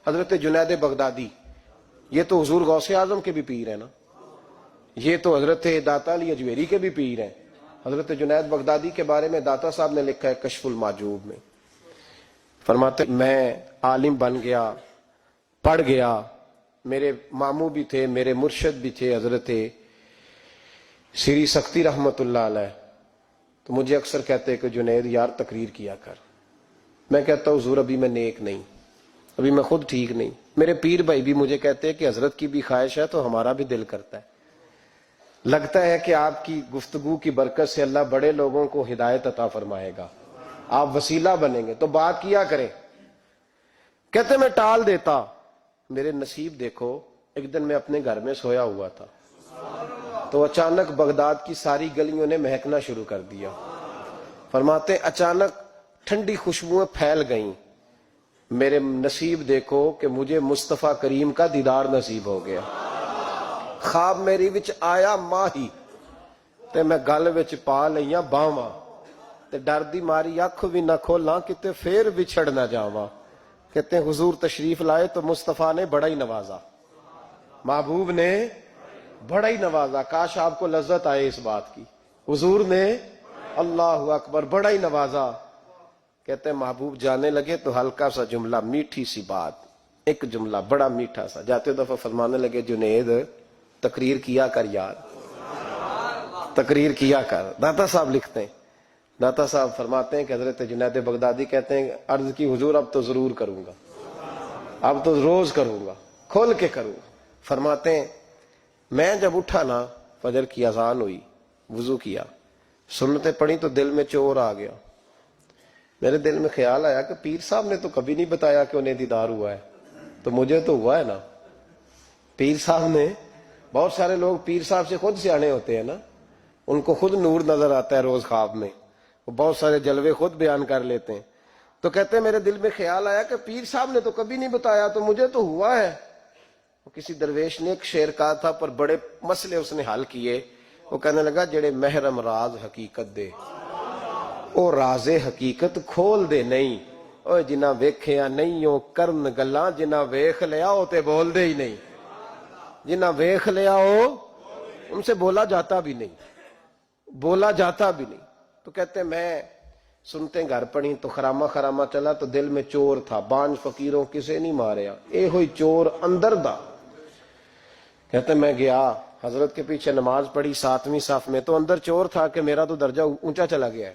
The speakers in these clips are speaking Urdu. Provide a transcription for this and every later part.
حضرت جنید بغدادی، یہ تو حضور غوث اعظم کے بھی پیر ہیں نا، یہ تو حضرت داتا علی اجمیری کے بھی پیر ہیں۔ حضرت جنید بغدادی کے بارے میں داتا صاحب نے لکھا ہے کشف المعجوب میں، فرماتے میں عالم بن گیا، پڑھ گیا، میرے ماموں بھی تھے، میرے مرشد بھی تھے حضرت سری سختی رحمت اللہ علیہ، تو مجھے اکثر کہتے کہ جنید یار تقریر کیا کر۔ میں کہتا ہوں حضور ابھی میں نیک نہیں، ابھی میں خود ٹھیک نہیں۔ میرے پیر بھائی بھی مجھے کہتے ہیں کہ حضرت کی بھی خواہش ہے تو ہمارا بھی دل کرتا ہے، لگتا ہے کہ آپ کی گفتگو کی برکت سے اللہ بڑے لوگوں کو ہدایت عطا فرمائے گا، آپ وسیلہ بنیں گے، تو بات کیا کریں۔ کہتے میں ٹال دیتا، میرے نصیب دیکھو، ایک دن میں اپنے گھر میں سویا ہوا تھا تو اچانک بغداد کی ساری گلیوں نے مہکنا شروع کر دیا۔ فرماتے اچانک ٹھنڈی خوشبوئیں پھیل گئیں، میرے نصیب دیکھو کہ مجھے مصطفیٰ کریم کا دیدار نصیب ہو گیا۔ خواب میری وچ آیا ماہی تے میں گل وچ پا لئیاں باواں، تے ڈر دی ماری اکھ بھی نہ کھولاں کتے پھر بچھڑ نہ جاواں۔ کہتے ہیں حضور تشریف لائے تو مصطفیٰ نے بڑا ہی نوازا، محبوب نے بڑا ہی نوازا۔ کاش آپ کو لذت آئے اس بات کی، حضور نے اللہ اکبر بڑا ہی نوازا۔ کہتے ہیں محبوب جانے لگے تو ہلکا سا جملہ، میٹھی سی بات، ایک جملہ بڑا میٹھا سا، جاتے دفعہ فرمانے لگے جنید تقریر کیا کر یار، تقریر کیا کر۔ داتا صاحب لکھتے ہیں، داتا صاحب فرماتے ہیں کہ حضرت جنید بغدادی کہتے ہیں عرض کی حضور اب تو ضرور کروں گا، اب تو روز کروں گا، کھول کے کروں گا۔ فرماتے ہیں میں جب اٹھا نا، فجر کی اذان ہوئی، وضو کیا، سنتیں پڑھی تو دل میں چور آ گیا۔ میرے دل میں خیال آیا کہ پیر صاحب نے تو کبھی نہیں بتایا کہ انہیں دیدار ہوا ہے، تو مجھے تو ہوا ہے نا۔ پیر صاحب نے، بہت سارے لوگ پیر صاحب سے خود سیانے ہوتے ہیں نا، ان کو خود نور نظر آتا ہے روز خواب میں، وہ بہت سارے جلوے خود بیان کر لیتے ہیں۔ تو کہتے ہیں میرے دل میں خیال آیا کہ پیر صاحب نے تو کبھی نہیں بتایا تو مجھے تو ہوا ہے۔ کسی درویش نے ایک شعر کہا تھا پر بڑے مسئلے اس نے حل کیے۔ وہ کہنے لگا جڑے محرم راز حقیقت دے او راز حقیقت کھول دے نہیں، او جنہ ویکھیا نہیں او کرن گلاں، جنہ ویکھ لیا او تے بول دے ہی نہیں، جنہ ویکھ لیا او ان سے بولا جاتا بھی نہیں، بولا جاتا بھی نہیں۔ تو کہتے ہیں میں سنتے گھر پڑھی تو خرامہ خرامہ چلا تو دل میں چور تھا، بانج فقیروں کسے نہیں ماریا، اے ہوئی چور اندر دا۔ کہتے میں گیا حضرت کے پیچھے نماز پڑھی 7ویں صف میں، تو اندر چور تھا کہ میرا تو درجہ اونچا چلا گیا ہے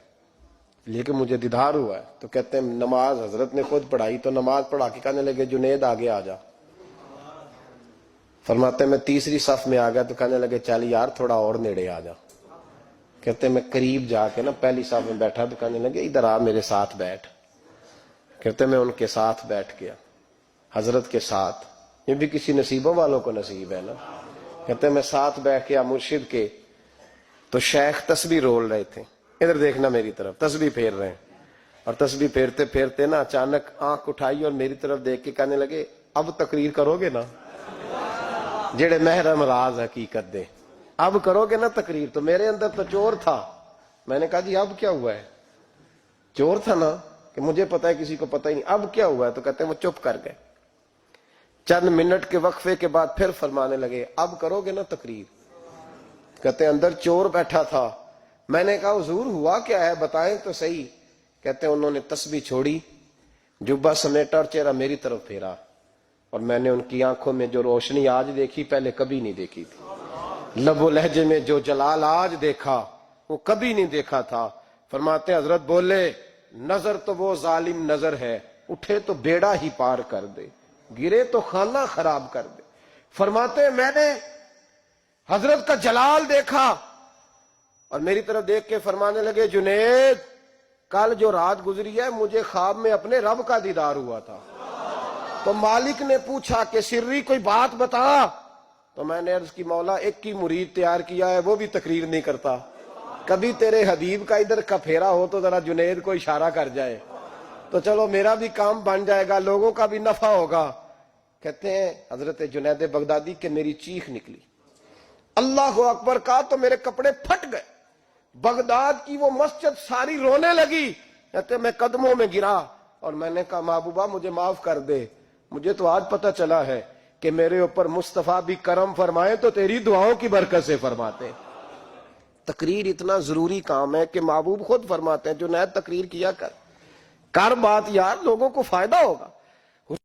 لیکن مجھے دیدار ہوا ہے۔ تو کہتے ہیں نماز حضرت نے خود پڑھائی تو نماز پڑھا کے کہنے لگے جنید آگے آ جا۔ فرماتے میں 3ری صف میں آ گیا تو کہنے لگے چل یار تھوڑا اور نیڑے آ جا۔ کہتے ہیں میں قریب جا کے نا پہلی صف میں بیٹھا تو کہنے لگے ادھر آ میرے ساتھ بیٹھ۔ کہتے میں ان کے ساتھ بیٹھ گیا، حضرت کے ساتھ، یہ بھی کسی نصیبوں والوں کو نصیب ہے نا۔ کہتے ہیں میں ساتھ بیٹھ گیا مرشد کے، تو شیخ تسبیح رول رہے تھے، ادھر دیکھنا میری طرف، تسبیح پھیر رہے ہیں، اور تسبیح پھیرتے پھیرتے نا اچانک آنکھ اٹھائی اور میری طرف دیکھ کے کہنے لگے اب تقریر کرو گے نا، جڑے محرم راز حقیقت دے، اب کرو گے نا تقریر۔ تو میرے اندر تو چور تھا، میں نے کہا جی اب کیا ہوا ہے؟ چور تھا نا کہ مجھے پتا ہے کسی کو پتہ ہی نہیں، اب کیا ہوا ہے؟ تو کہتے ہیں وہ چپ کر گئے۔ چند منٹ کے وقفے کے بعد پھر فرمانے لگے اب کرو گے نا تقریر؟ کہتے ہیں اندر چور بیٹھا تھا، میں نے کہا حضور ہوا کیا ہے بتائیں تو صحیح۔ کہتے ہیں انہوں نے تسبیح چھوڑی، جبہ سمیٹا اور چہرہ میری طرف پھیرا، اور میں نے ان کی آنکھوں میں جو روشنی آج دیکھی پہلے کبھی نہیں دیکھی تھی، لب و لہجے میں جو جلال آج دیکھا وہ کبھی نہیں دیکھا تھا۔ فرماتے ہیں حضرت بولے نظر تو وہ ظالم نظر ہے، اٹھے تو بیڑا ہی پار کر دے، گرے تو خانہ خراب کر دے۔ فرماتے ہیں میں نے حضرت کا جلال دیکھا اور میری طرف دیکھ کے فرمانے لگے جنید کل جو رات گزری ہے مجھے خواب میں اپنے رب کا دیدار ہوا تھا۔ تو مالک نے پوچھا کہ سری کوئی بات بتا، تو میں نے عرض کی مولا ایک ہی مرید تیار کیا ہے وہ بھی تقریر نہیں کرتا، کبھی تیرے حبیب کا ادھر کا پھیرا ہو تو ذرا جنید کو اشارہ کر جائے تو چلو میرا بھی کام بن جائے گا، لوگوں کا بھی نفع ہوگا۔ کہتے ہیں حضرت جنید بغدادی کہ میری چیخ نکلی، اللہ اکبر کہا تو میرے کپڑے پھٹ گئے، بغداد کی وہ مسجد ساری رونے لگی۔ کہتے میں قدموں میں گرا اور میں نے کہا محبوبہ مجھے معاف کر دے، مجھے تو آج پتہ چلا ہے کہ میرے اوپر مصطفیٰ بھی کرم فرمائے تو تیری دعاؤں کی برکت سے فرماتے ہیں۔ تقریر اتنا ضروری کام ہے کہ محبوب خود فرماتے ہیں جنید تقریر کیا کر بات یار، لوگوں کو فائدہ ہوگا۔